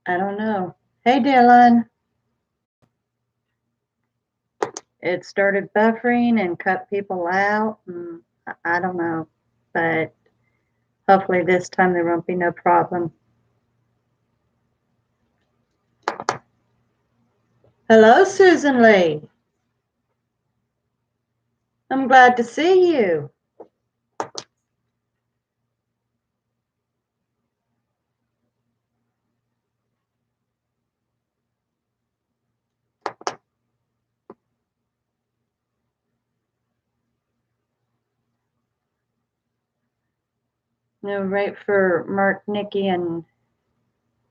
I don't know. Hey, Dylan. It started buffering and cut people out. And I don't know. But hopefully this time there won't be no problem. Hello, Susan Lee. I'm glad to see you. Wait for Mark, Nikki, and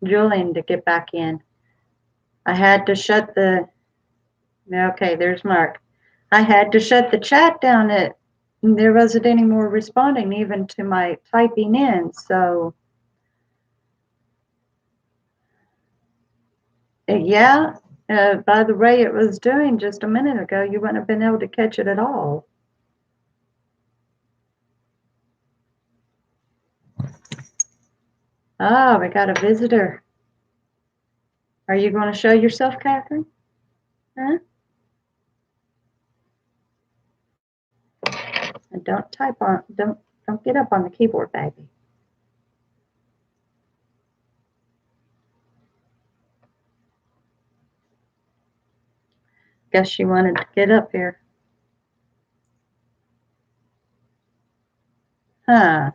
Julian to get back in. I had to shut the. Okay, there's Mark. I had to shut the chat down. There wasn't any more responding even to my typing in. So yeah, by the way it was doing just a minute ago, you wouldn't have been able to catch it at all. Ah, we got a visitor. Are you going to show yourself, Catherine? Huh? And don't type on. Don't get up on the keyboard, baby. Guess she wanted to get up here. Huh.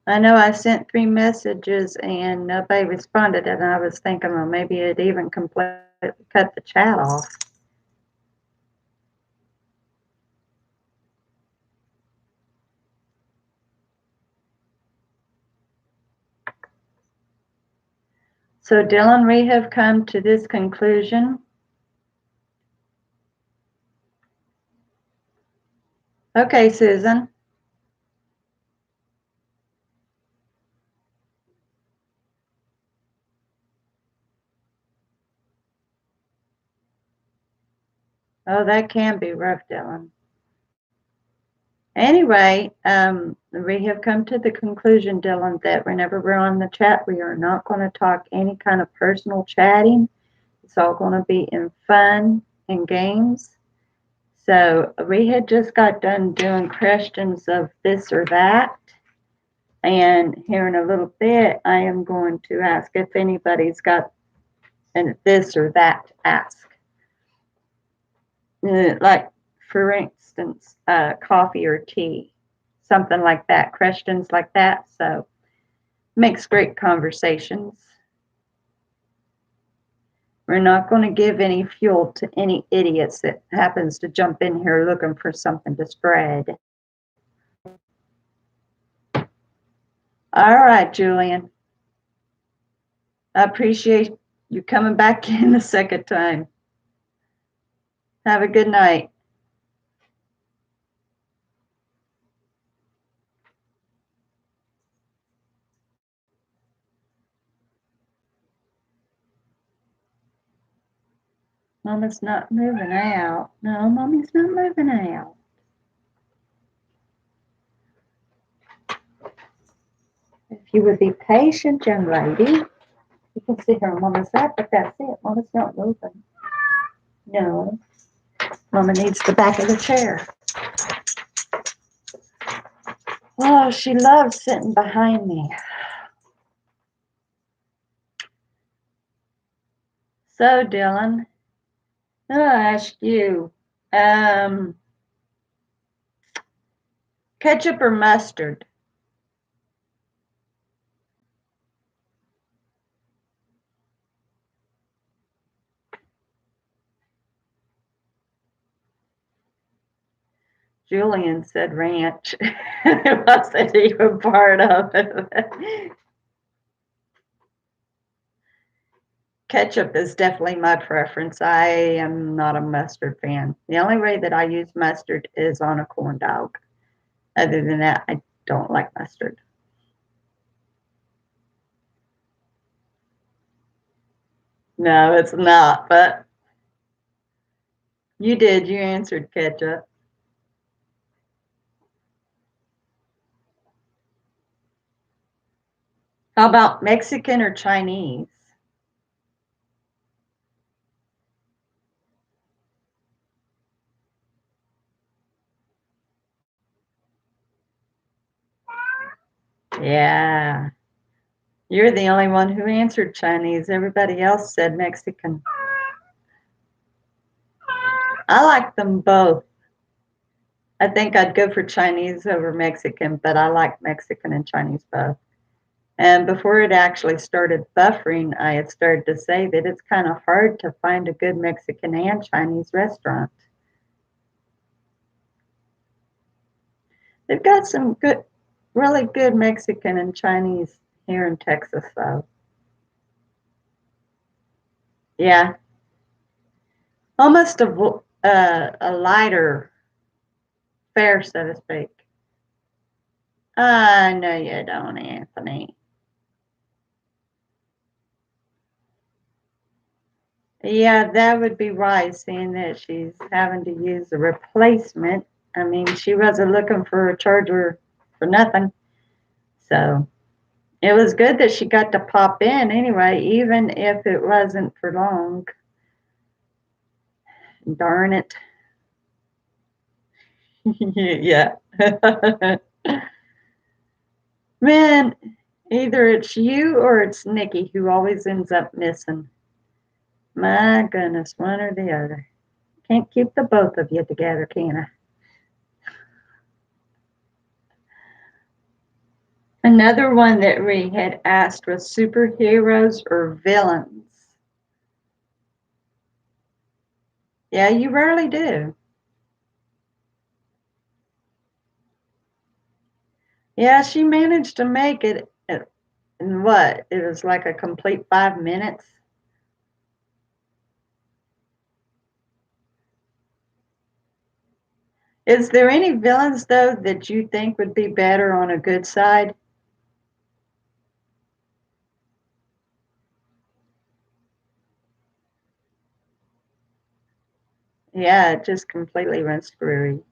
I know I sent 3 messages and nobody responded, and I was thinking, well, maybe it even completely cut the chat off. So, Dylan, we have come to this conclusion. Okay, Susan. Oh, that can be rough, Dylan. Anyway, we have come to the conclusion, Dylan, that whenever we're on the chat, we are not going to talk any kind of personal chatting. It's all going to be in fun and games. So we had just got done doing questions of this or that. And here in a little bit, I am going to ask if anybody's got this or that to ask. Like, for instance, coffee or tea, something like that, questions like that. So makes great conversations. We're not going to give any fuel to any idiots that happens to jump in here looking for something to spread. All right, Julian. I appreciate you coming back in the second time. Have a good night. Mama's not moving out. No, Mommy's not moving out. If you would be patient, young lady, you can see her on Mama's lap, but that's it. Mama's not moving. No. Mama needs the back of the chair. Oh, she loves sitting behind me. So, Dylan, I'll ask you, ketchup or mustard? Julian said ranch. It wasn't even part of it. Ketchup is definitely my preference. I am not a mustard fan. The only way that I use mustard is on a corn dog. Other than that, I don't like mustard. No, it's not, but you did. You answered ketchup. How about Mexican or Chinese? Yeah. You're the only one who answered Chinese. Everybody else said Mexican. I like them both. I think I'd go for Chinese over Mexican, but I like Mexican and Chinese both. And before it actually started buffering, I had started to say that it's kind of hard to find a good Mexican and Chinese restaurant. They've got some good, really good Mexican and Chinese here in Texas, though. Yeah, almost a lighter fare, so to speak. I know you don't, Anthony. Yeah, that would be wise, seeing that she's having to use a replacement. I mean, she wasn't looking for a charger for nothing. So it was good that she got to pop in anyway, even if it wasn't for long. Darn it. Yeah. Man, either it's you or it's Nikki who always ends up missing. My goodness, one or the other. Can't keep the both of you together, can I? Another one that we had asked was superheroes or villains. Yeah, you rarely do. Yeah, she managed to make it in what? It was like a complete 5 minutes. Is there any villains, though, that you think would be better on a good side? Yeah, it just completely went screwy.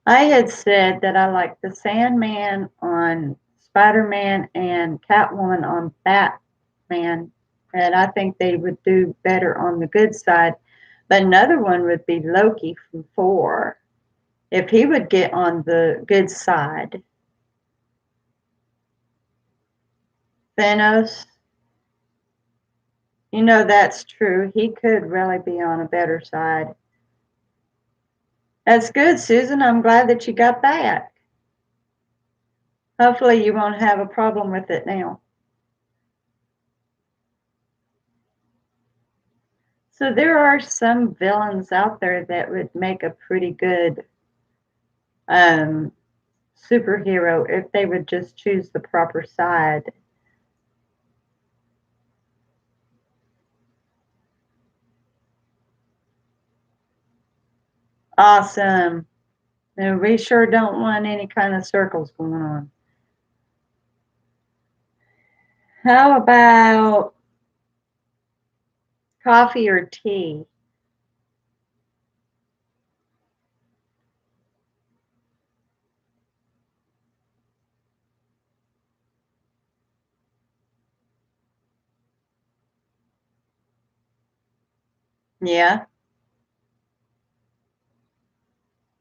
I had said that I liked the Sandman on Spider-Man and Catwoman on Batman, and I think they would do better on the good side. But another one would be Loki from Thor. If he would get on the good side, Thanos, you know that's true. He could really be on a better side. That's good, Susan. I'm glad that you got back. Hopefully, you won't have a problem with it now. So there are some villains out there that would make a pretty good um, superhero if they would just choose the proper side. Awesome. And we sure don't want any kind of circles going on. How about coffee or tea? Yeah,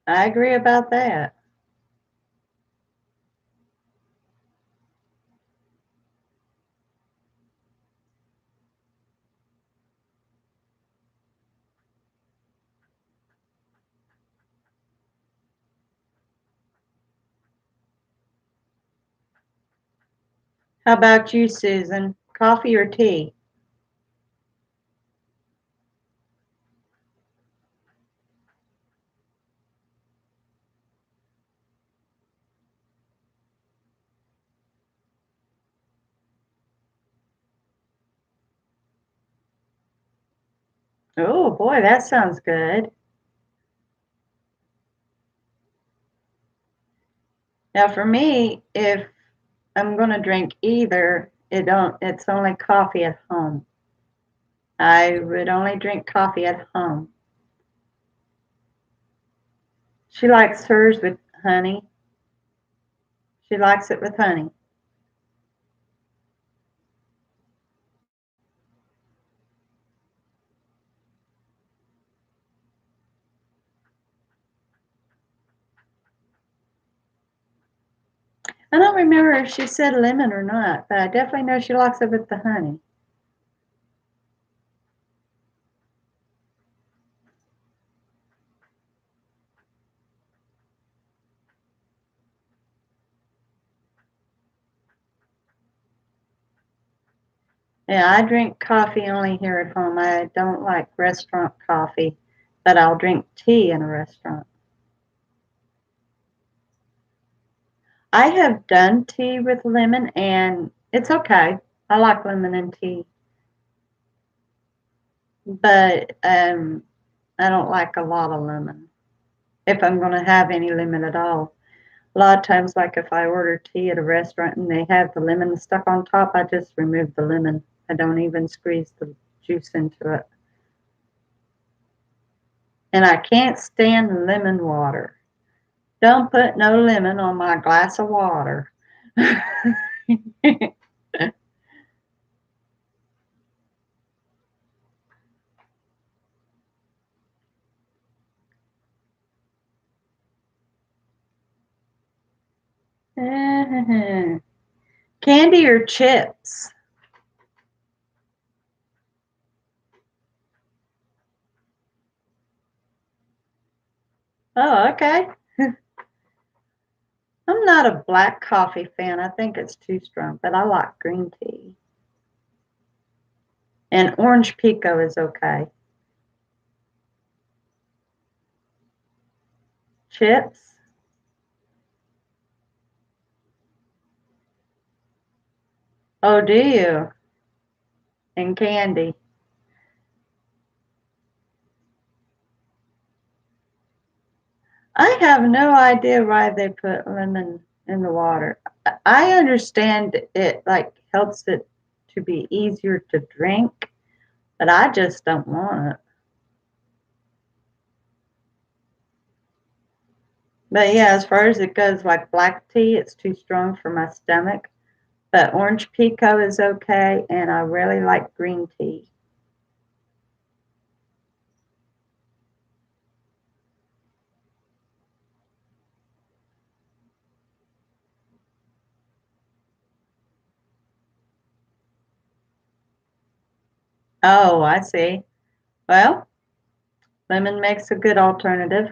I agree about that. How about you, Susan? Coffee or tea? Oh boy, that sounds good. Now, for me, if I'm going to drink either, It's only coffee at home. I would only drink coffee at home. She likes hers with honey. She likes it with honey. I don't remember if she said lemon or not, but I definitely know she likes it with the honey. Yeah, I drink coffee only here at home. I don't like restaurant coffee, but I'll drink tea in a restaurant. I have done tea with lemon and it's okay. I like lemon and tea, but I don't like a lot of lemon if I'm going to have any lemon at all. A lot of times, like if I order tea at a restaurant and they have the lemon stuck on top, I just remove the lemon. I don't even squeeze the juice into it. And I can't stand lemon water. Don't put no lemon on my glass of water. Candy or chips? Oh, okay. I'm not a black coffee fan. I think it's too strong, but I like green tea. And orange pico is okay. Chips? Oh, do you? And candy. I have no idea why they put lemon in the water. I understand it like helps it to be easier to drink, but I just don't want it. But yeah, as far as it goes, like black tea, it's too strong for my stomach. But orange pico is okay, and I really like green tea. Oh, I see. Well, lemon makes a good alternative.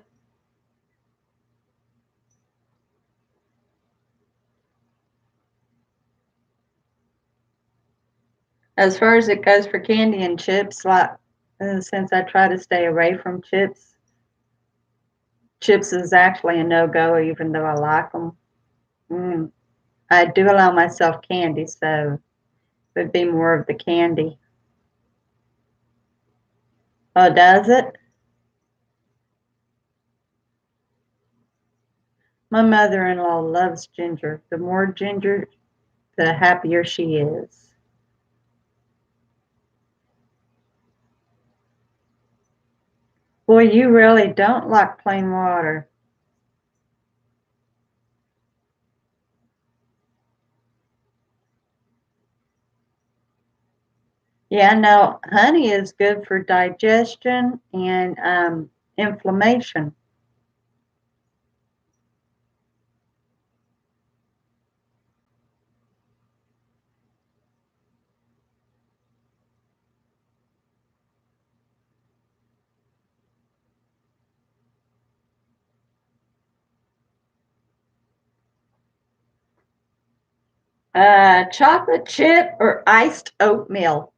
As far as it goes for candy and chips, like since I try to stay away from chips, chips is actually a no-go, even though I like them. Mm. I do allow myself candy, so it would be more of the candy. Oh, does it? My mother-in-law loves ginger. The more ginger, the happier she is. Boy, you really don't like plain water. Yeah, no, honey is good for digestion and inflammation. Chocolate chip or iced oatmeal?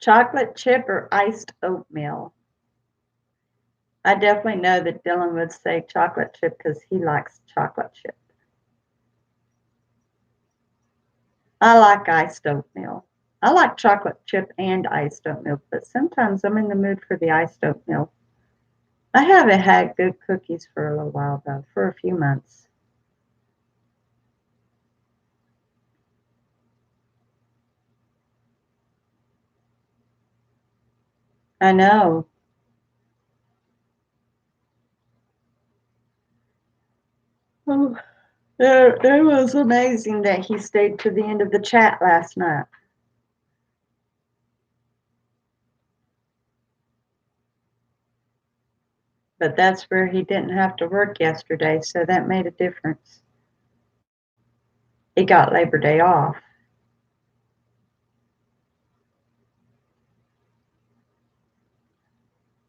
Chocolate chip or iced oatmeal? I definitely know that Dylan would say chocolate chip because he likes chocolate chip. I like iced oatmeal. I like chocolate chip and iced oatmeal, but sometimes I'm in the mood for the iced oatmeal. I haven't had good cookies for a little while, though, for a few months. I know. Oh, it was amazing that he stayed to the end of the chat last night. But that's where he didn't have to work yesterday, so that made a difference. He got Labor Day off.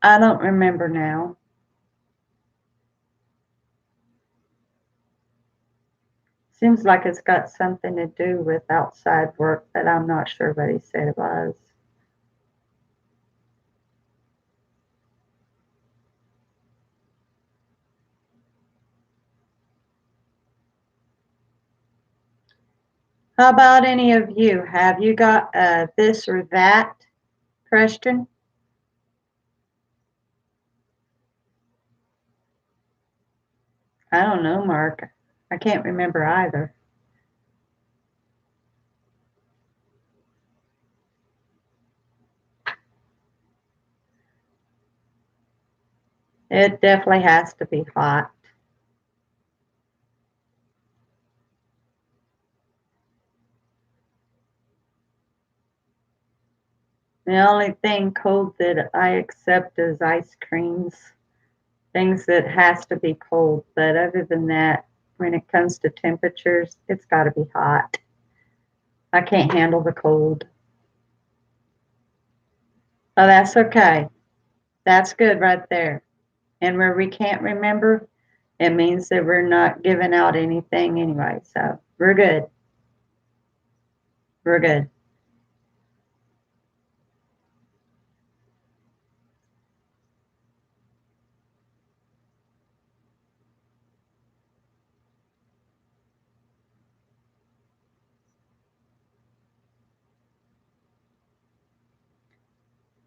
I don't remember now. Seems like it's got something to do with outside work, but I'm not sure what he said it was. How about any of you? Have you got this or that question? I don't know, Mark. I can't remember either. It definitely has to be hot. The only thing cold that I accept is ice creams, things that has to be cold. But other than that, when it comes to temperatures, it's got to be hot. I can't handle the cold. Oh, that's okay. That's good right there. And where we can't remember, it means that we're not giving out anything anyway. So we're good. We're good.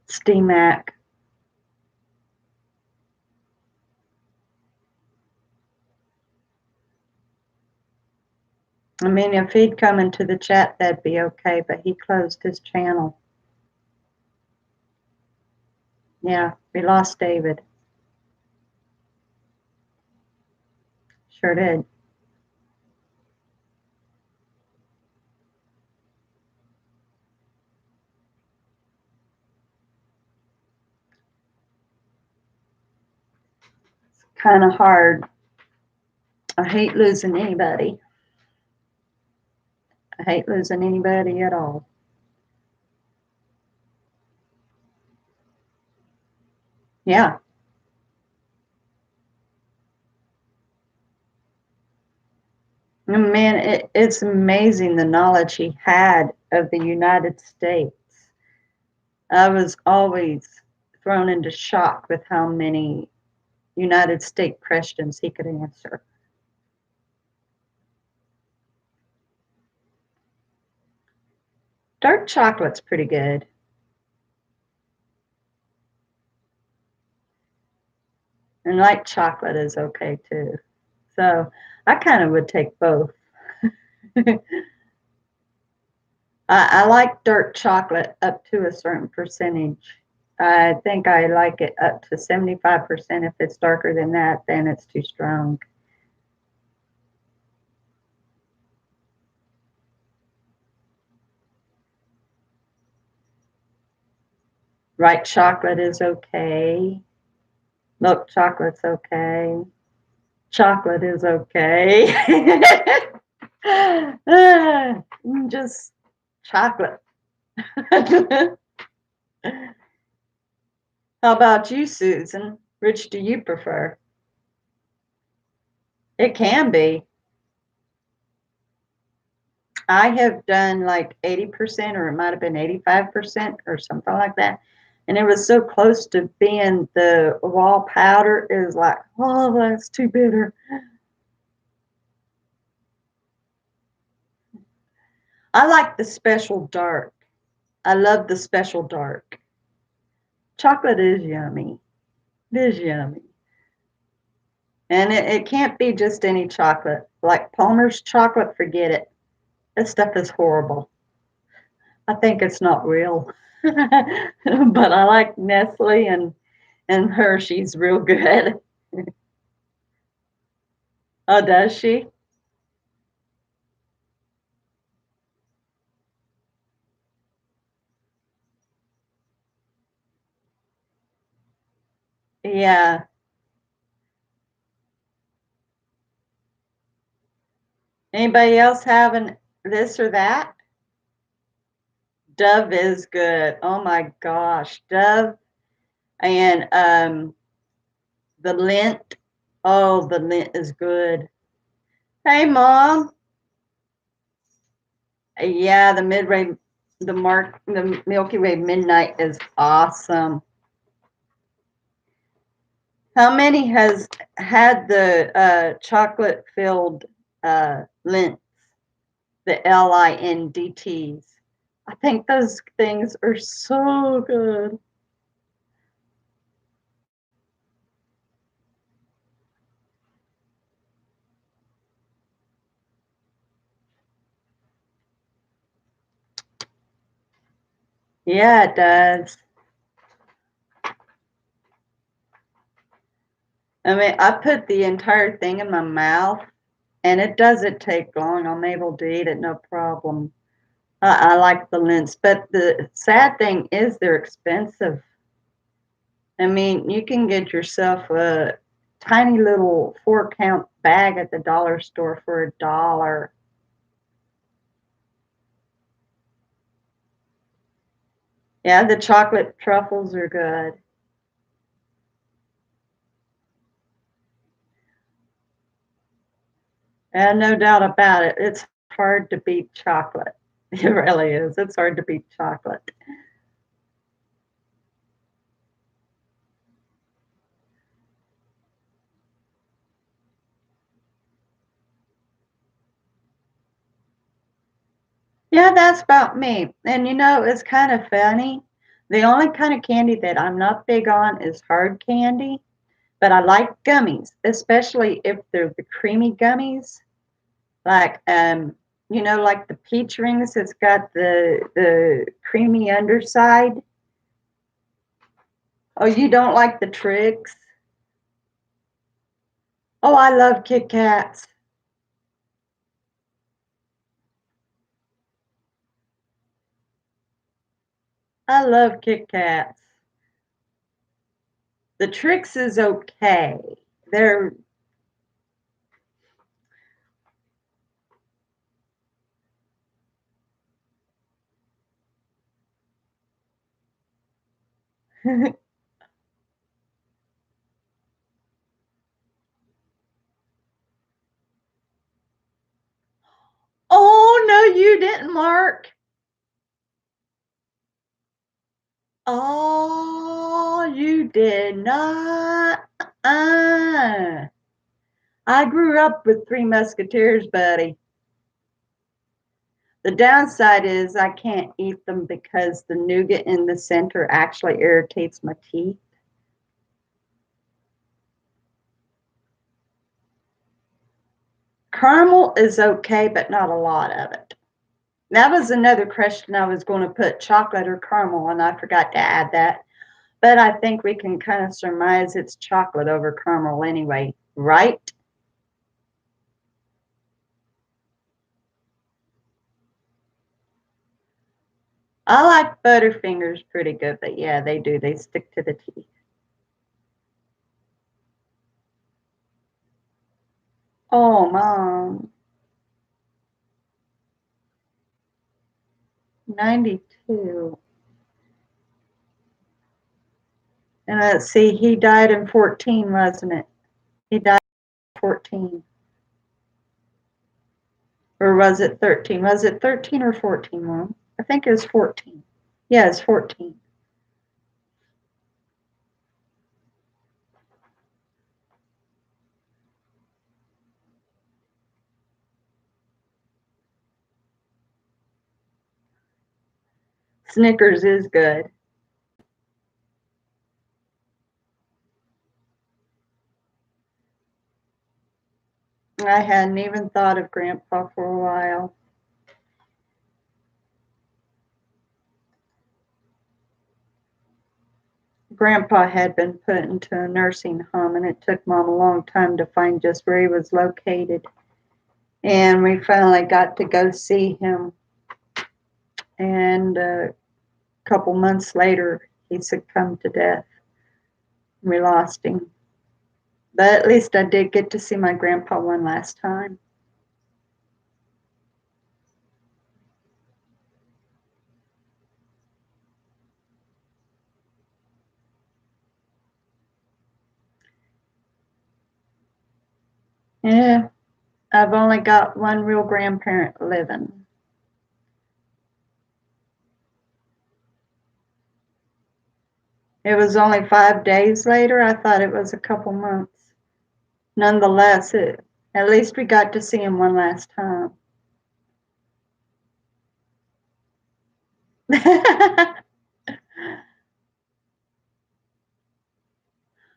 STMAC. I mean, if he'd come into the chat, that'd be okay, but he closed his channel. Yeah, we lost David. Sure did. It's kind of hard. I hate losing anybody. I hate losing anybody at all. Yeah. Man, it's amazing the knowledge he had of the United States. I was always thrown into shock with how many United States questions he could answer. Dark chocolate's pretty good. And light chocolate is okay too. So I kind of would take both. I like dark chocolate up to a certain percentage. I think I like it up to 75%. If it's darker than that, then it's too strong. White chocolate is okay. Milk chocolate's okay. Chocolate is okay. Just chocolate. How about you, Susan? Which do you prefer? It can be. I have done like 80%, or it might have been 85% or something like that. And it was so close to being the raw powder. It was like, oh, that's too bitter. I like the special dark. I love the special dark. Chocolate is yummy. It is yummy. And it can't be just any chocolate. Like Palmer's chocolate, forget it. That stuff is horrible. I think it's not real. But I like Nestle and Hershey's real good. Oh, does she? Yeah. Anybody else having this or that? Dove is good. Oh my gosh. Dove and the Lindt. Oh, the Lindt is good. Hey, Mom. Yeah, the Milky Way Midnight is awesome. How many has had the chocolate filled Lindt, the LINDTs? I think those things are so good. Yeah, it does. I mean, I put the entire thing in my mouth, and it doesn't take long. I'm able to eat it no problem. I like the Lints, but the sad thing is they're expensive. I mean, you can get yourself a tiny little 4 count bag at the dollar store for $1. Yeah, the chocolate truffles are good. And no doubt about it, it's hard to beat chocolate. It really is. It's hard to beat chocolate. Yeah, that's about me. And it's kind of funny. The only kind of candy that I'm not big on is hard candy, but I like gummies, especially if they're the creamy gummies. Like like the peach rings, it's got the creamy underside. Oh, you don't like the tricks? Oh, I love Kit Kats. I love Kit Kats. The tricks is okay. They're Oh no, you didn't, Mark. Oh, you did not. I grew up with Three Musketeers, buddy. The downside is I can't eat them because the nougat in the center actually irritates my teeth. Caramel is okay, but not a lot of it. That was another question I was going to put, chocolate or caramel, and I forgot to add that. But I think we can kind of surmise it's chocolate over caramel anyway, right? I like Butterfingers pretty good, but yeah, they do. They stick to the teeth. Oh, Mom. 92. And let's see, he died in 14, wasn't it? He died in 14. Or was it 13? Was it 13 or 14, Mom? I think it was 14. Yeah, it's 14. Snickers is good. I hadn't even thought of Grandpa for a while. Grandpa had been put into a nursing home, and it took Mom a long time to find just where he was located. And we finally got to go see him. And a couple months later, he succumbed to death. We lost him. But at least I did get to see my grandpa one last time. Yeah, I've only got one real grandparent living. It was only 5 days later. I thought it was a couple months. Nonetheless, at least we got to see him one last time.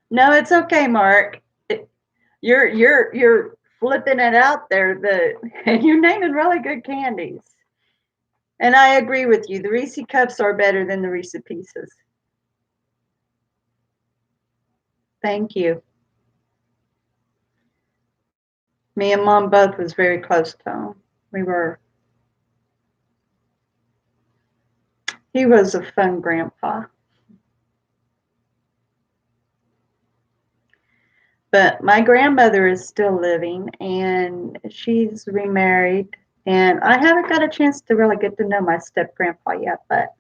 No, it's okay, Mark. You're flipping it out there. You're naming really good candies. And I agree with you. The Reese Cups are better than the Reese Pieces. Thank you. Me and Mom both was very close to him. We were. He was a fun grandpa. But my grandmother is still living, and she's remarried. And I haven't got a chance to really get to know my step grandpa yet, but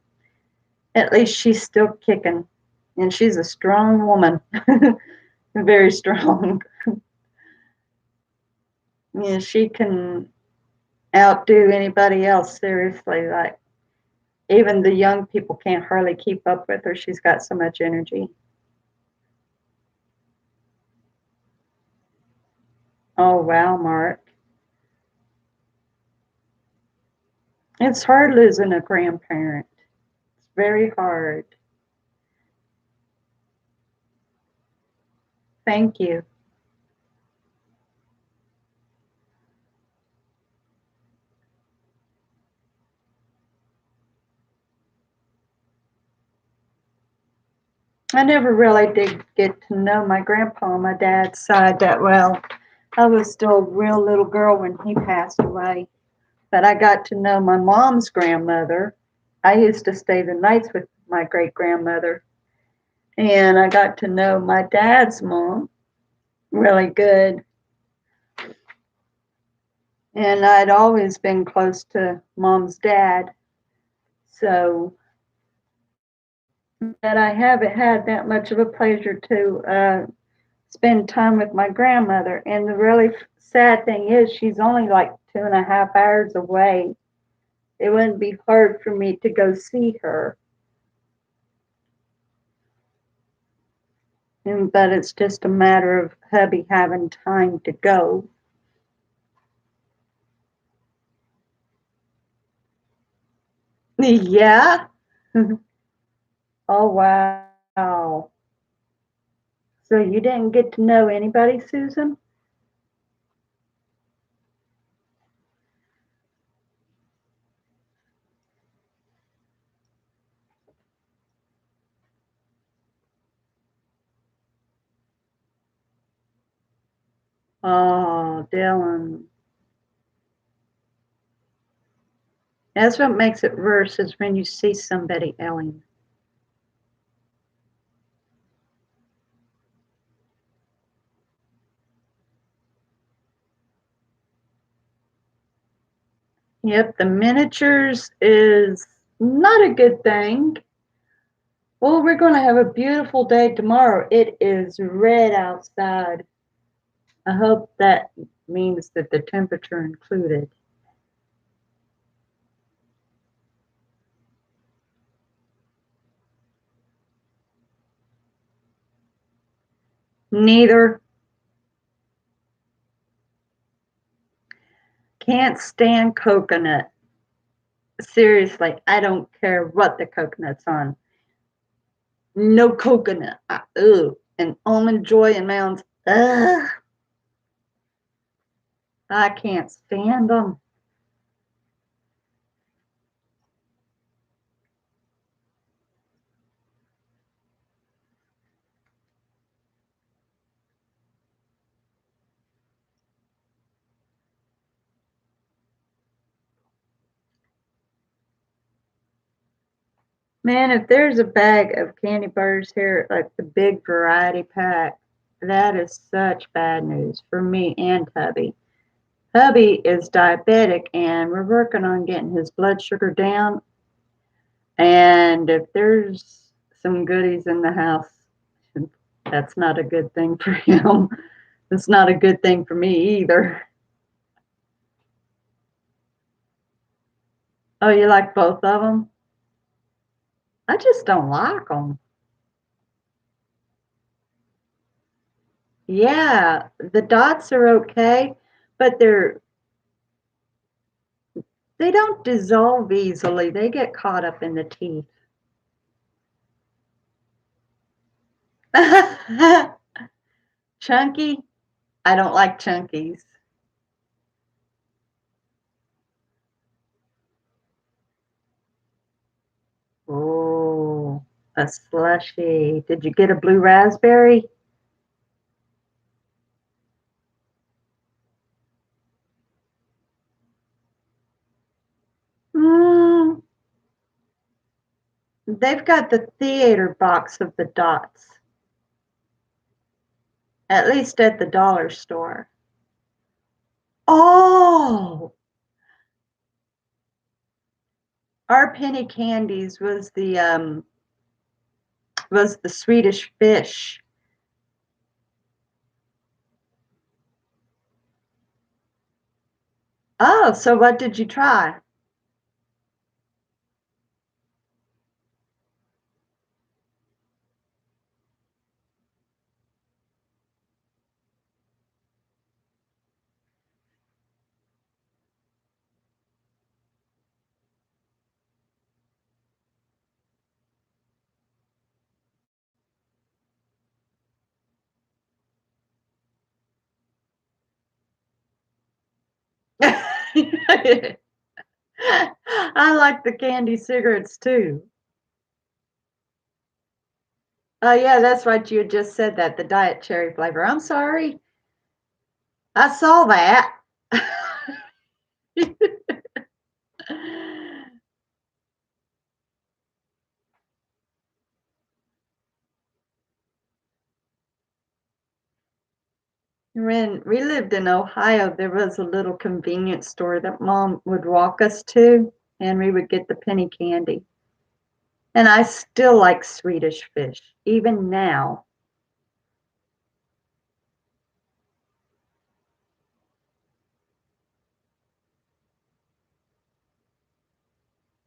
at least she's still kicking. And she's a strong woman. Very strong. Yeah, she can outdo anybody else, seriously. Like, even the young people can't hardly keep up with her. She's got so much energy. Oh, wow, Mark. It's hard losing a grandparent. It's very hard. Thank you. I never really did get to know my grandpa on my dad's side that well. I was still a real little girl when he passed away. But I got to know my mom's grandmother. I used to stay the nights with my great grandmother. And I got to know my dad's mom really good. And I'd always been close to Mom's dad. So that I haven't had that much of a pleasure to spend time with my grandmother. And the really sad thing is, she's only like 2.5 hours away. It wouldn't be hard for me to go see her. But it's just a matter of hubby having time to go. Yeah. Oh, wow. So you didn't get to know anybody, Susan? Oh, Dylan. That's what makes it worse, is when you see somebody ailing. Yep, the miniatures is not a good thing. Well, we're going to have a beautiful day tomorrow. It is red outside. I hope that means that the temperature included. Neither. Can't stand coconut. Seriously, I don't care what the coconut's on. No coconut. Ugh. And almond joy and mounds. Ugh. I can't stand them. Man, if there's a bag of candy bars here, like the big variety pack, that is such bad news for me and hubby. Hubby is diabetic and we're working on getting his blood sugar down. And if there's some goodies in the house, that's not a good thing for him. It's not a good thing for me either. Oh, you like both of them? I just don't like them. Yeah, the dots are okay, but they don't dissolve easily. They get caught up in the teeth. Chunky? I don't like chunkies. Oh, a slushy. Did you get a blue raspberry? Mm, they've got the theater box of the dots, at least at the dollar store. Oh, our penny candies was the Swedish fish. Oh, so what did you try? I like the candy cigarettes too. Oh yeah, that's right. You had just said that, the diet cherry flavor. I'm sorry. I saw that. When we lived in Ohio, there was a little convenience store that Mom would walk us to, and we would get the penny candy. And I still like Swedish fish, even now.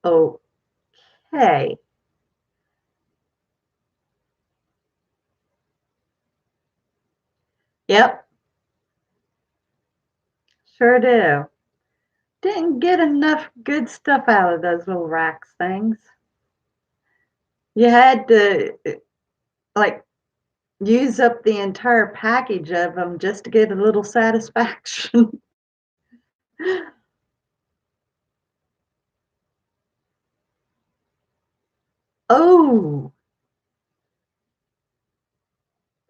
Okay. Yep, sure do. Didn't get enough good stuff out of those little racks things. You had to like use up the entire package of them just to get a little satisfaction. Oh,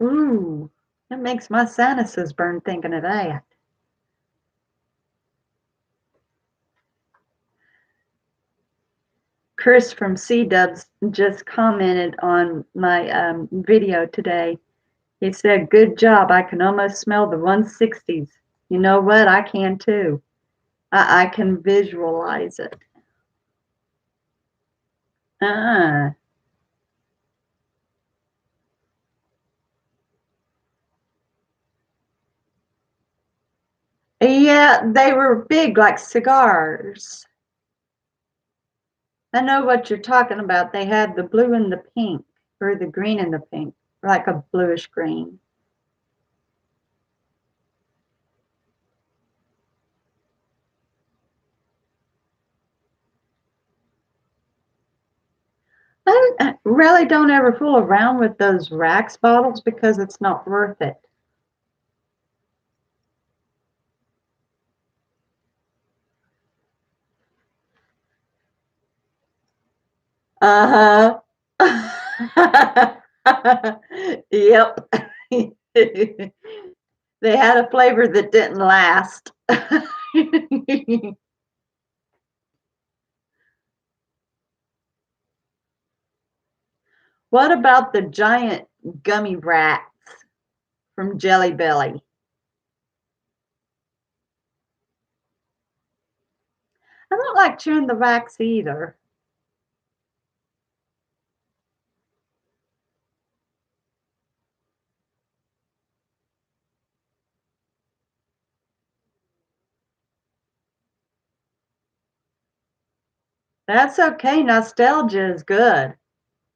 ooh, that makes my sinuses burn thinking of that. Chris from C Dubs just commented on my video today. He said, "Good job. I can almost smell the 160s. You know what? I can too. I can visualize it." Uh, yeah, they were big like cigars. I know what you're talking about. They had the blue and the pink, or the green and the pink, like a bluish green. Really don't ever fool around with those Rax bottles because it's not worth it. Uh-huh. Yep. They had a flavor that didn't last. What about the giant gummy rats from Jelly Belly? I don't like chewing the wax either. That's okay. Nostalgia is good.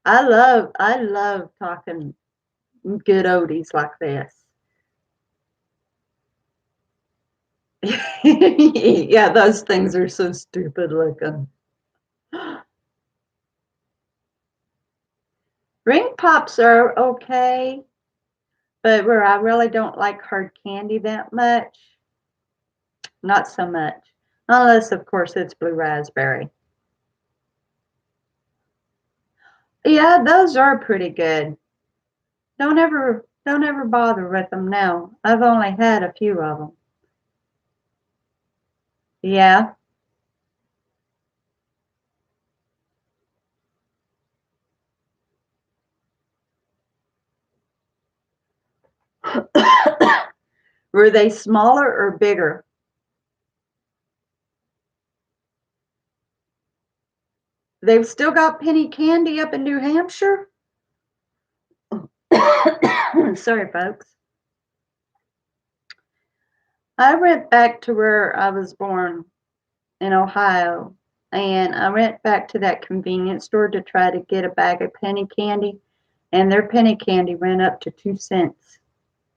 I love talking good oldies like this. Yeah, those things are so stupid looking. Ring pops are okay, but where I really don't like hard candy that much, not so much. Unless, of course, it's blue raspberry. Yeah, those are pretty good. Don't ever bother with them now. I've only had a few of them. Yeah. Were they smaller or bigger? They've still got penny candy up in New Hampshire? Sorry, folks. I went back to where I was born in Ohio, and I went back to that convenience store to try to get a bag of penny candy, and their penny candy went up to 2 cents,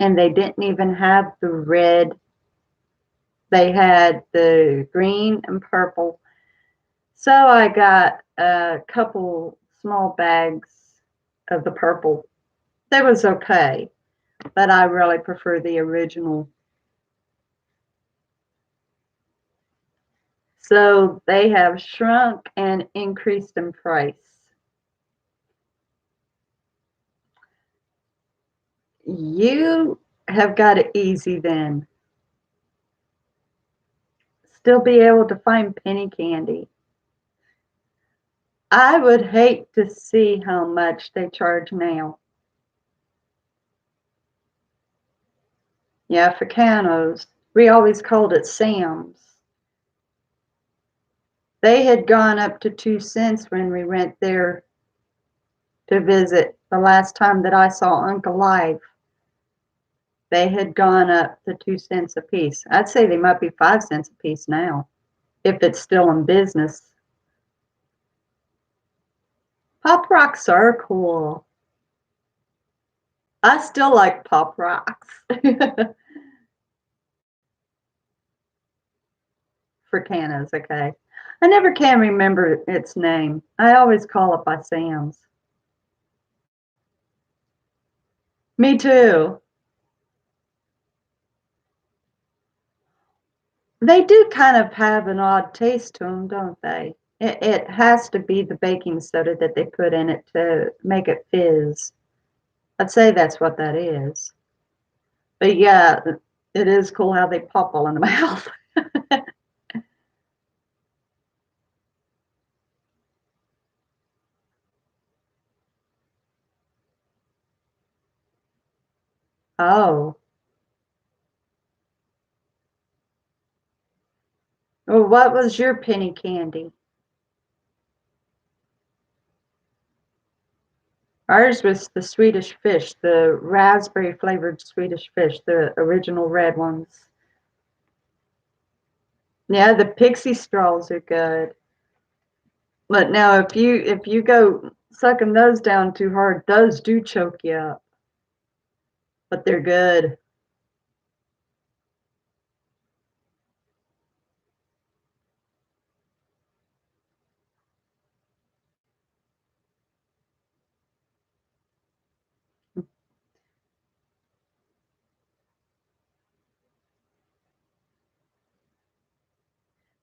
and they didn't even have the red. They had the green and purple. So I got a couple small bags of the purple. That was okay, but I really prefer the original. So they have shrunk and increased in price. You have got it easy then. Still be able to find penny candy. I would hate to see how much they charge now. Yeah, for Canos. We always called it Sam's. They had gone up to 2 cents when we went there to visit the last time that I saw Uncle Live. They had gone up to 2 cents a piece. I'd say they might be 5 cents a piece now, if it's still in business. Pop rocks are cool. I still like pop rocks. For Canos, okay. I never can remember its name. I always call it by Sam's. Me too. They do kind of have an odd taste to them, don't they? It has to be the baking soda that they put in it to make it fizz. I'd say that's what that is. But yeah, it is cool how they pop all in the mouth. Oh. Well, what was your penny candy? Ours was the Swedish fish, the raspberry flavored Swedish fish, the original red ones. Yeah, the pixie straws are good. But now if you go sucking those down too hard, those do choke you up. But they're good.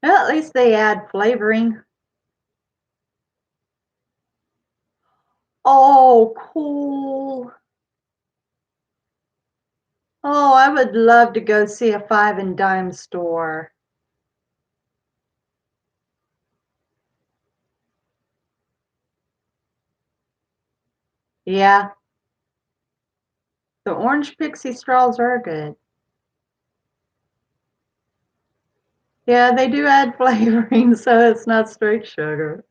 Well, at least they add flavoring. Oh, cool. Oh, I would love to go see a five and dime store. Yeah, the orange pixie straws are good. Yeah, they do add flavoring, so it's not straight sugar.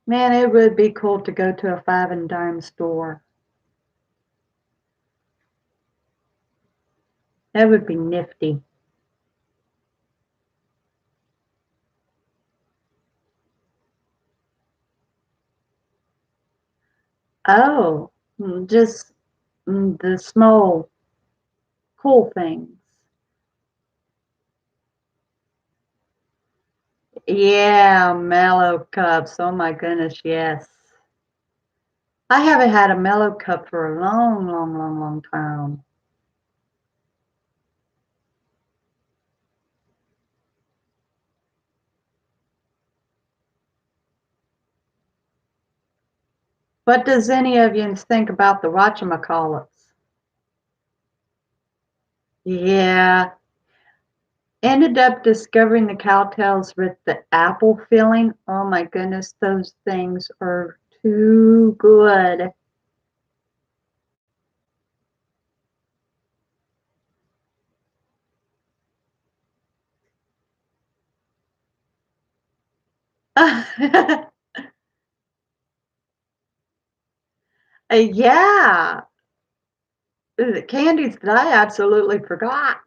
Man, it would be cool to go to a five and dime store. That would be nifty. Oh, just the small cool things. Yeah, mellow cups. Oh my goodness, yes. I haven't had a mellow cup for a long, long, long, long time. What does any of you think about the whatchamacallits? Yeah, ended up discovering the cowtails with the apple filling. Oh my goodness, those things are too good. Yeah, the candies that I absolutely forgot.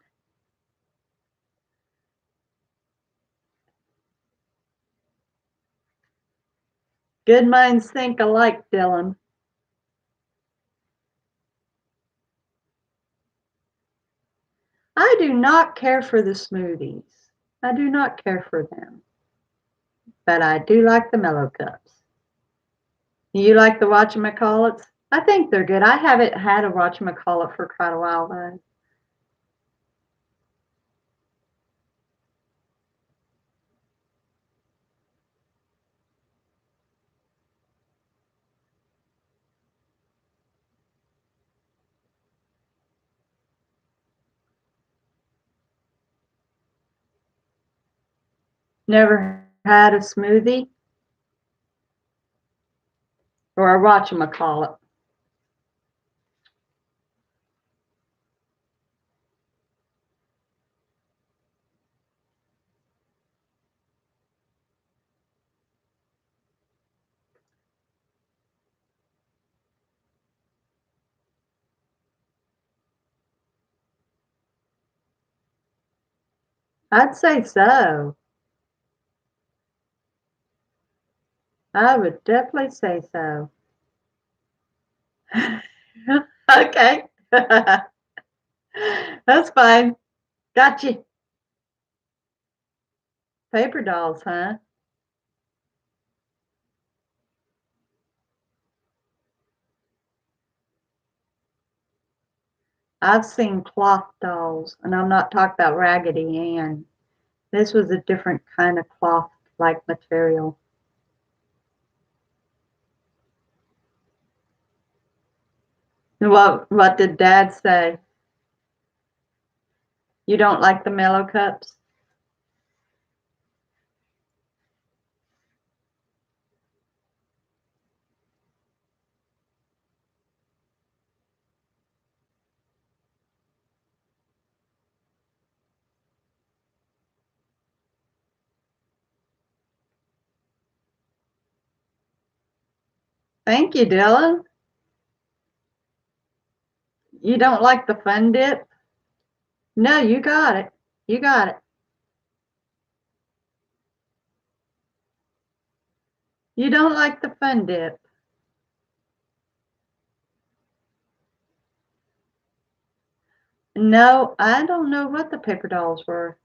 Good minds think alike, Dylan. I do not care for the smoothies. I do not care for them, but I do like the mellow cups. You like the whatchamacallits? I think they're good. I haven't had a whatchamacallit for quite a while though. Never had a smoothie or a whatchamacallit. I'd say so. I would definitely say so. Okay. That's fine. Got you. Paper dolls, huh? I've seen cloth dolls, and I'm not talking about Raggedy Ann. This was a different kind of cloth like material. What did Dad say? You don't like the mellow cups? Thank you, Dylan. You don't like the Fun Dip? No, you got it. You got it. You don't like the Fun Dip. No, I don't know what the paper dolls were.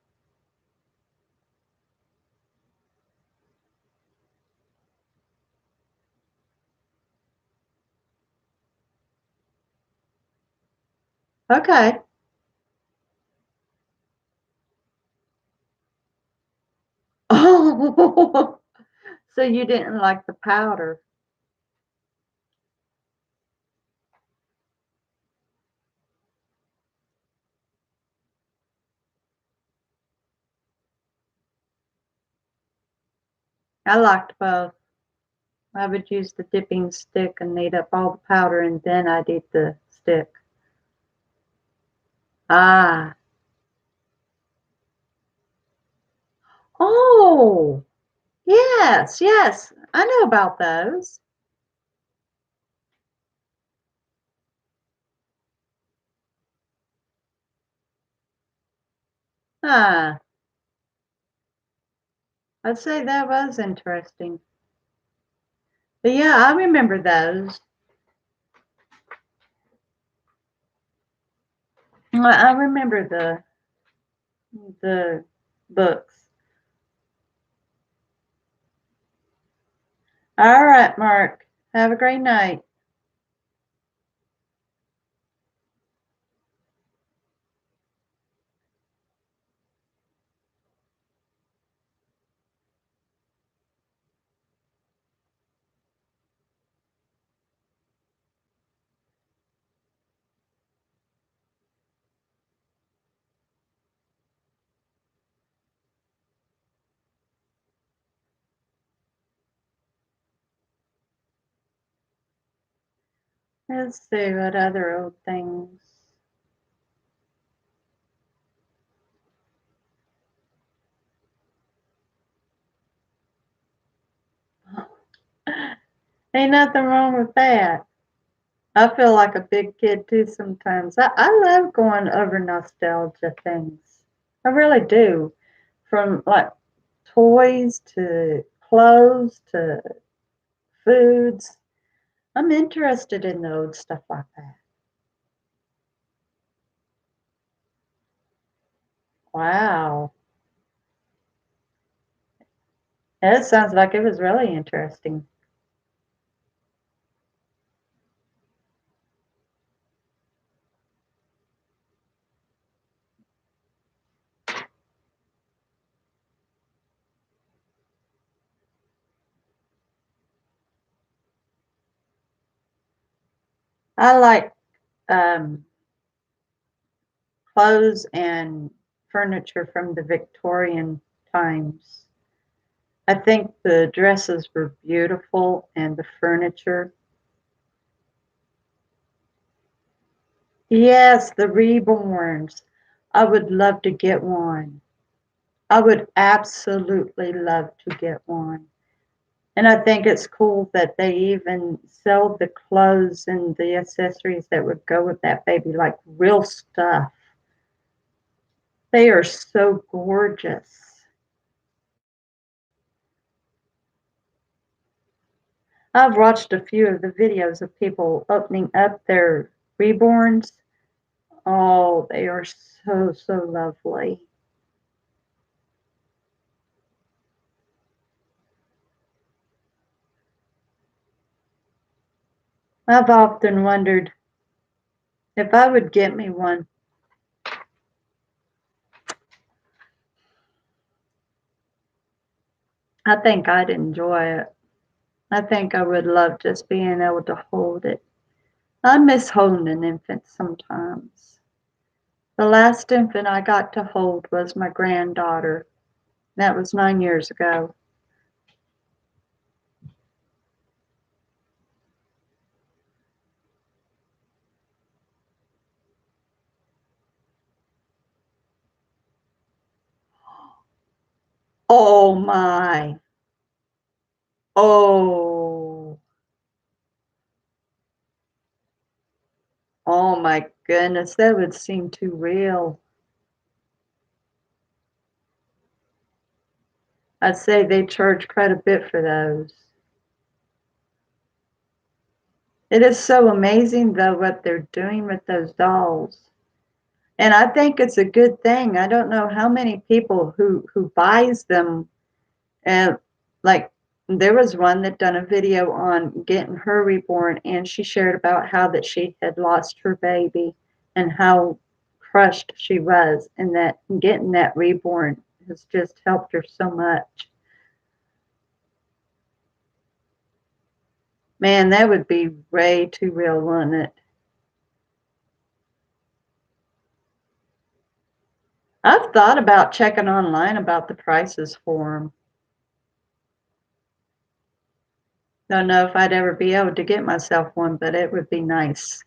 Okay. So you didn't like the powder. I liked both. I would use the dipping stick and knead up all the powder, and then I'd eat the stick. Ah. Oh, yes, yes. I know about those. Ah, I'd say that was interesting. But yeah, I remember those. I remember the books. All right, Mark. Have a great night. Let's see what other old things. Ain't nothing wrong with that. I feel like a big kid too sometimes. I love going over nostalgia things. I really do. From like toys to clothes to foods. I'm interested in the old stuff like that. Wow. That sounds like it was really interesting. I like um, clothes and furniture from the Victorian times. I think the dresses were beautiful and the furniture. Yes, the reborns. I would love to get one. I would absolutely love to get one. And I think it's cool that they even sell the clothes and the accessories that would go with that baby, like real stuff. They are so gorgeous. I've watched a few of the videos of people opening up their reborns. Oh, they are so, so lovely. I've often wondered if I would get me one. I think I'd enjoy it. I think I would love just being able to hold it. I miss holding an infant sometimes. The last infant I got to hold was my granddaughter. That was 9 years ago. Oh my. Oh. Oh my goodness. That would seem too real. I'd say they charge quite a bit for those. It is so amazing, though, what they're doing with those dolls. And I think it's a good thing. I don't know how many people who buys them. And like there was one that done a video on getting her reborn, and she shared about how that she had lost her baby and how crushed she was, and that getting that reborn has just helped her so much. Man, that would be way too real, wouldn't it? I've thought about checking online about the prices for them. Don't know if I'd ever be able to get myself one, but it would be nice.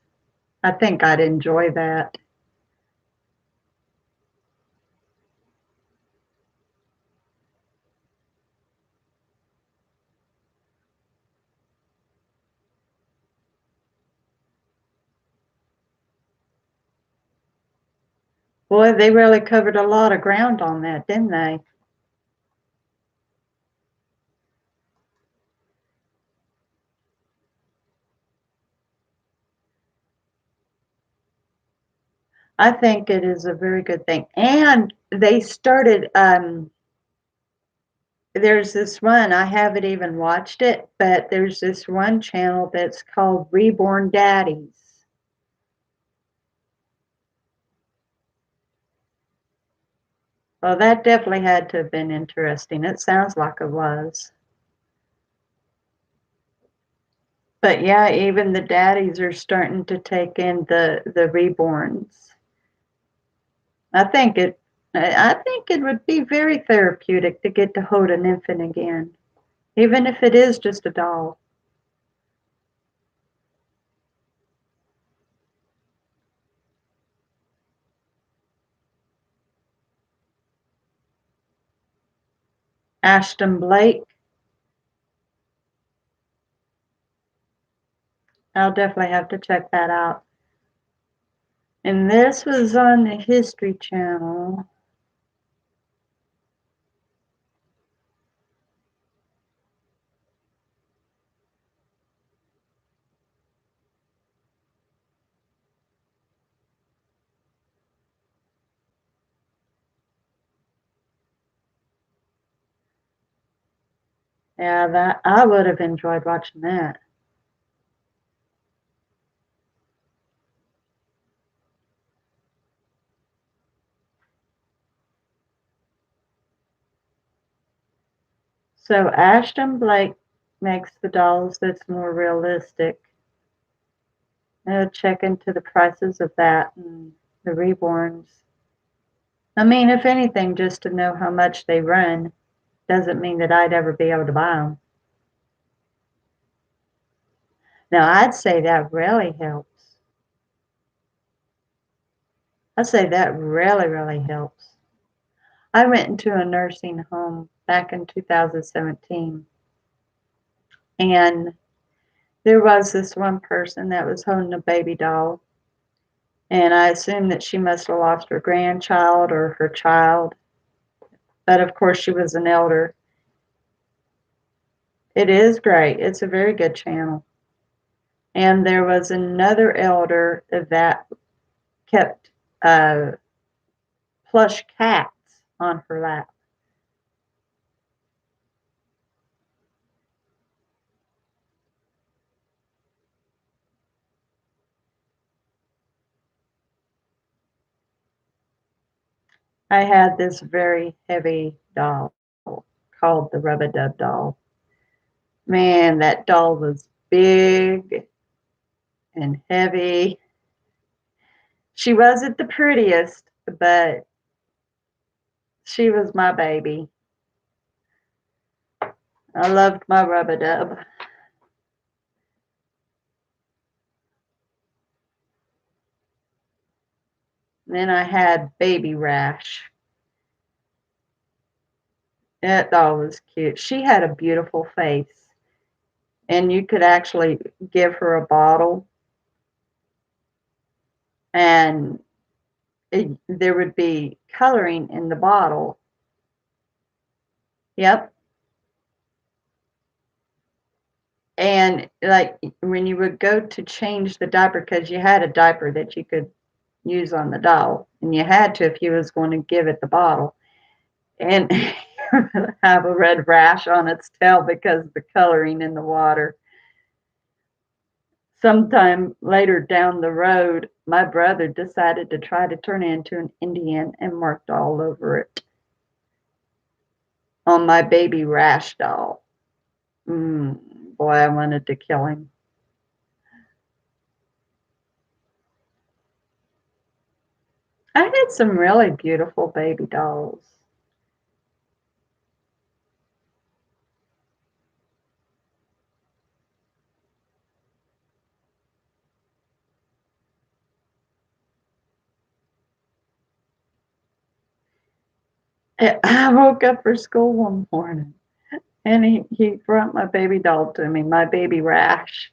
I think I'd enjoy that. Boy, they really covered a lot of ground on that, didn't they? I think it is a very good thing. And they started, there's this one, I haven't even watched it, but there's this one channel that's called Reborn Daddies. Well, that definitely had to have been interesting. It sounds like it was. But yeah, even the daddies are starting to take in the reborns. I think it I think it would be very therapeutic to get to hold an infant again, even if it is just a doll. Ashton Blake, I'll definitely have to check that out. And this was on the History Channel. Yeah, that I would have enjoyed watching that. So Ashton Blake makes the dolls that's more realistic. I'll check into the prices of that and the reborns. I mean, if anything, just to know how much they run doesn't mean that I'd ever be able to buy them. Now, I'd say that really helps. I'd say that really, really helps. I went into a nursing home back in 2017, and there was this one person that was holding a baby doll, and I assumed that she must have lost her grandchild or her child, but of course she was an elder. It is great. It's a very good channel. And there was another elder that kept plush cats on her lap. I had this very heavy doll called the Rub-a-Dub doll. Man, that doll was big and heavy. She wasn't the prettiest, but she was my baby. I loved my Rub-a-Dub. Then I had Baby Rash. That doll was cute. She had a beautiful face, and you could actually give her a bottle, and there would be coloring in the bottle. Yep. And like when you would go to change the diaper, because you had a diaper that you could use on the doll, and you had to if you was going to give it the bottle, and have a red rash on its tail because of the coloring in the water. Sometime later down the road, my brother decided to try to turn it into an Indian and marked all over it on my Baby Rash doll. Mm, boy, I wanted to kill him. I had some really beautiful baby dolls. I woke up for school one morning and he brought my baby doll to me, my baby Rash.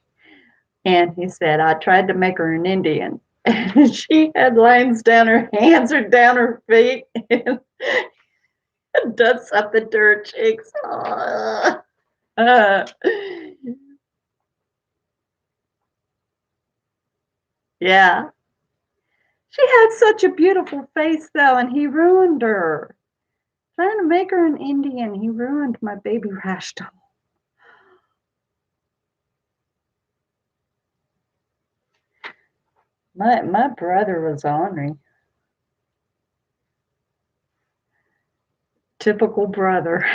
And he said, I tried to make her an Indian. And she had lines down her hands or down her feet and dust up into her cheeks. Uh, yeah. She had such a beautiful face, though, and he ruined her. Trying to make her an Indian, he ruined my baby Rash doll. My brother was ornery. Typical brother.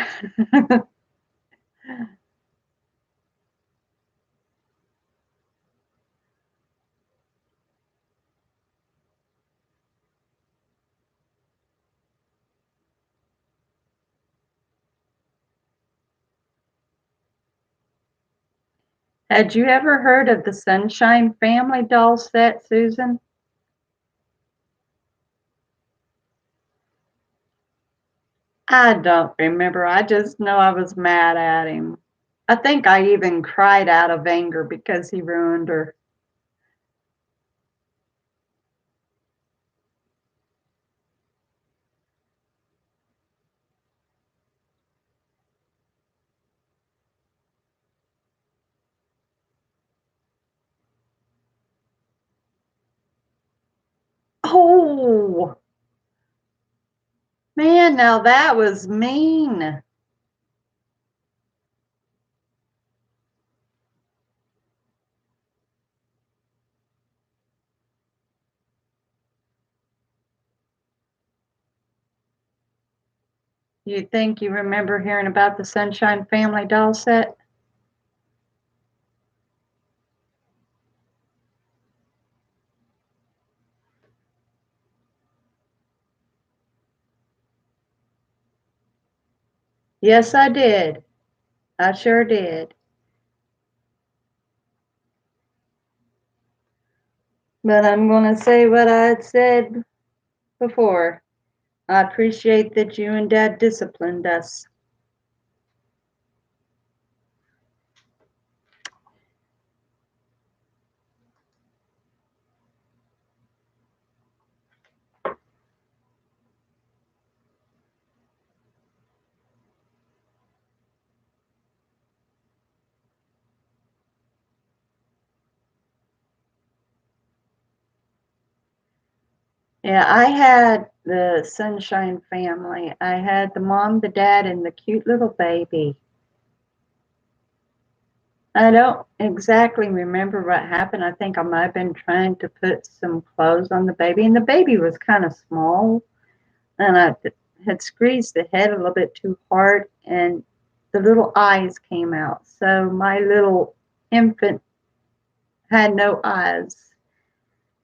Had you ever heard of the Sunshine Family doll set, Susan? I don't remember. I just know I was mad at him. I think I even cried out of anger because he ruined her. Oh, man, now that was mean. You think you remember hearing about the Sunshine Family doll set? Yes, I did. I sure did. But I'm going to say what I had said before. I appreciate that you and Dad disciplined us. Yeah, I had the Sunshine Family. I had the mom, the dad, and the cute little baby. I don't exactly remember what happened. I think I might have been trying to put some clothes on the baby, and the baby was kind of small, and I had squeezed the head a little bit too hard, and the little eyes came out. So my little infant had no eyes.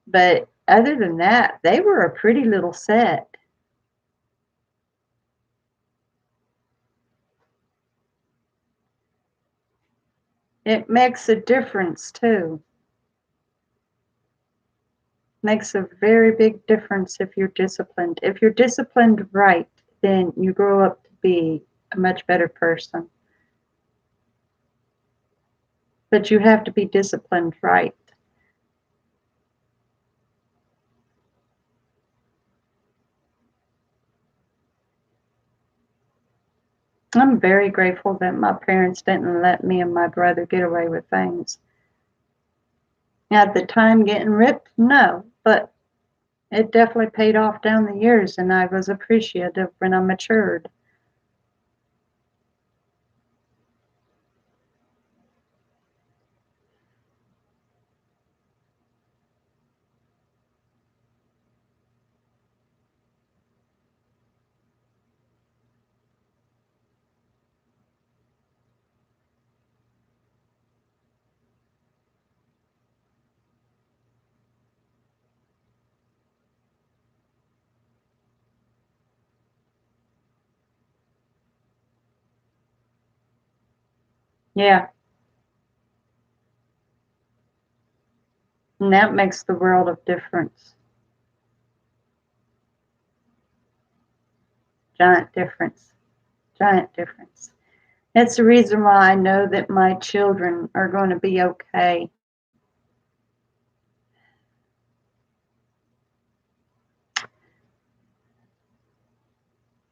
But other than that, they were a pretty little set. It makes a difference too. Makes a very big difference if you're disciplined. If you're disciplined right, then you grow up to be a much better person. But you have to be disciplined right. I'm very grateful that my parents didn't let me and my brother get away with things. At the time, getting ripped, no, but it definitely paid off down the years, and I was appreciative when I matured. Yeah. And that makes the world of difference. Giant difference. Giant difference. That's the reason why I know that my children are going to be okay.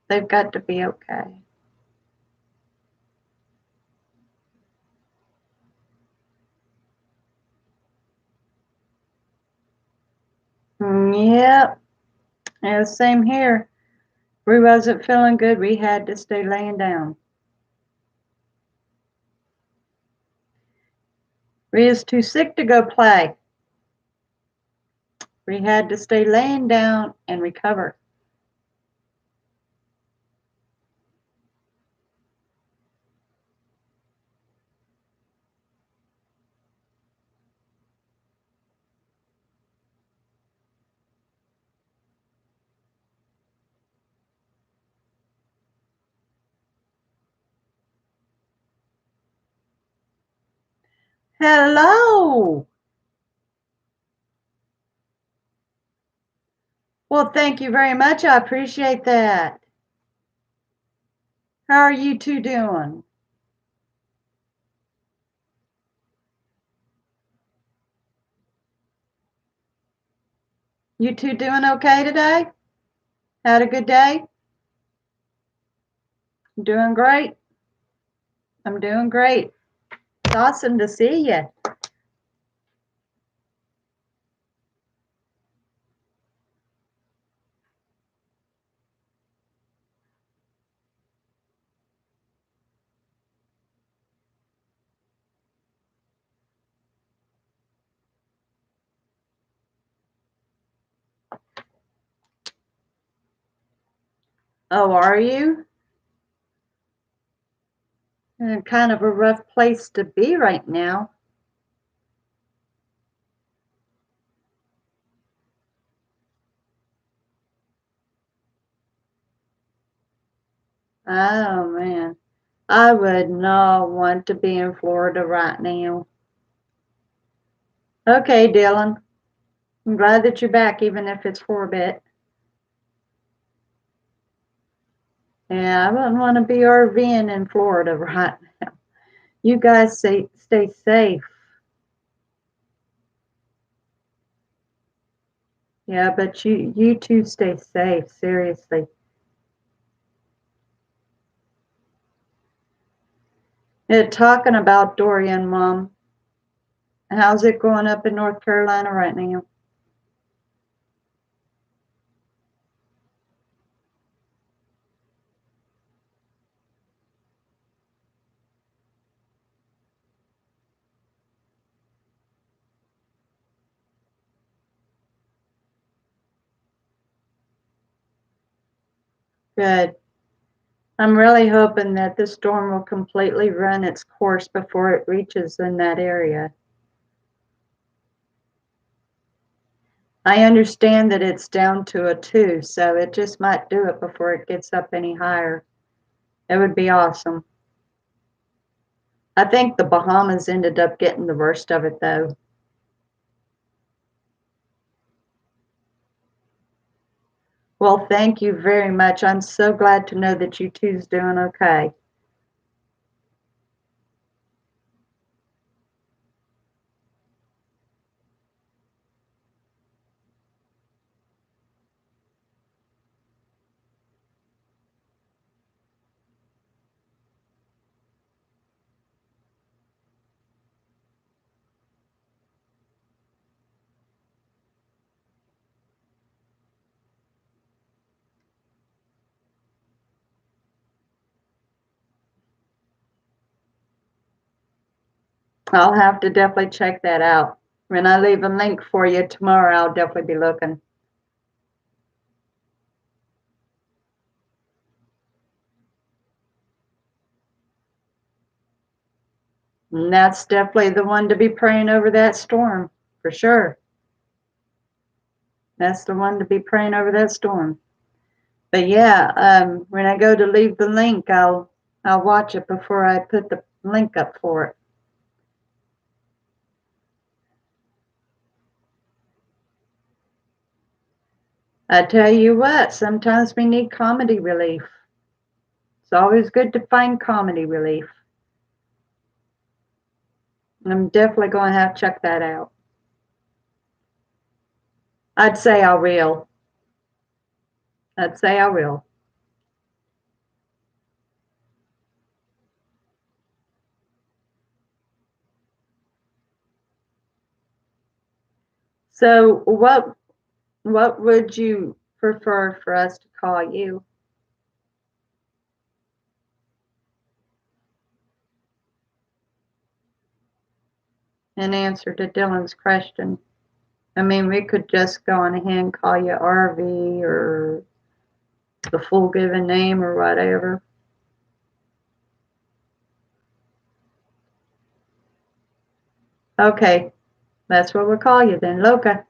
They've got to be okay. Yep. Yeah, same here. We wasn't feeling good. We had to stay laying down. We was too sick to go play. We had to stay laying down and recover. Hello. Well, thank you very much. I appreciate that. How are you two doing? You two doing okay today? Had a good day? Doing great. I'm doing great. It's awesome to see you. Oh, are you? Kind of a rough place to be right now. Oh, man. I would not want to be in Florida right now. Okay, Dylan. I'm glad that you're back, even if it's for a bit. Yeah, I wouldn't want to be RVing in Florida right now. You guys stay safe. Yeah, but you two stay safe, seriously. Yeah, talking about Dorian, Mom. How's it going up in North Carolina right now? Good. I'm really hoping that the storm will completely run its course before it reaches in that area. I understand that it's down to a 2, so it just might do it before it gets up any higher. It would be awesome. I think the Bahamas ended up getting the worst of it, though. Well, thank you very much. I'm so glad to know that you two's doing okay. I'll have to definitely check that out. When I leave a link for you tomorrow, I'll definitely be looking. And that's definitely the one to be praying over that storm, for sure. That's the one to be praying over that storm. But yeah, when I go to leave the link, I'll watch it before I put link up for it. I tell you what, sometimes we need comedy relief. It's always good to find comedy relief. I'm definitely going to have to check that out. I'd say I will. I'd say I will. So what would you prefer for us to call you? In answer to Dylan's question. I mean, we could just go on ahead and call you RV or the full given name or whatever. Okay, that's what we'll call you then, Loca.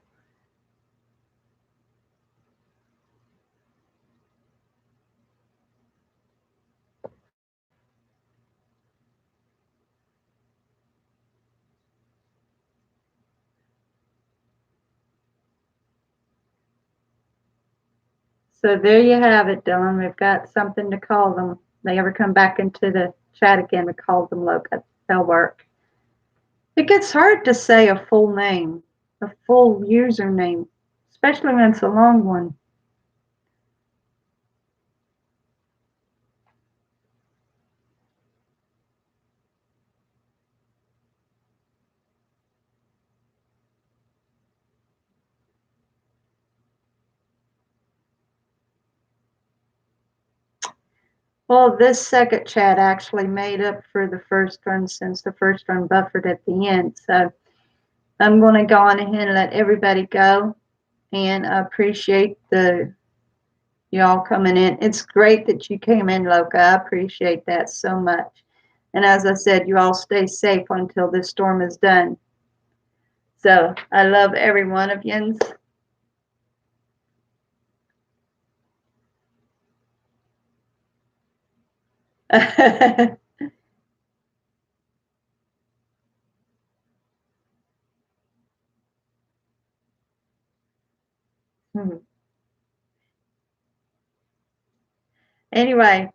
So there you have it, Dylan. We've got something to call them. They ever come back into the chat again, we call them Loca. They'll work. It gets hard to say a full name, a full username, especially when it's a long one. Well, this second chat actually made up for the first one since the first one buffered at the end. So I'm going to go on ahead and let everybody go. And I appreciate y'all coming in. It's great that you came in, Loca. I appreciate that so much. And as I said, you all stay safe until this storm is done. So I love every one of you. Anyway,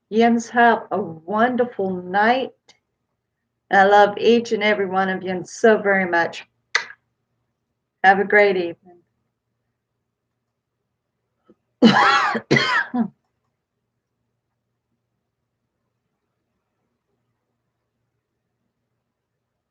yins, have a wonderful night. I love each and every one of you so very much. Have a great evening.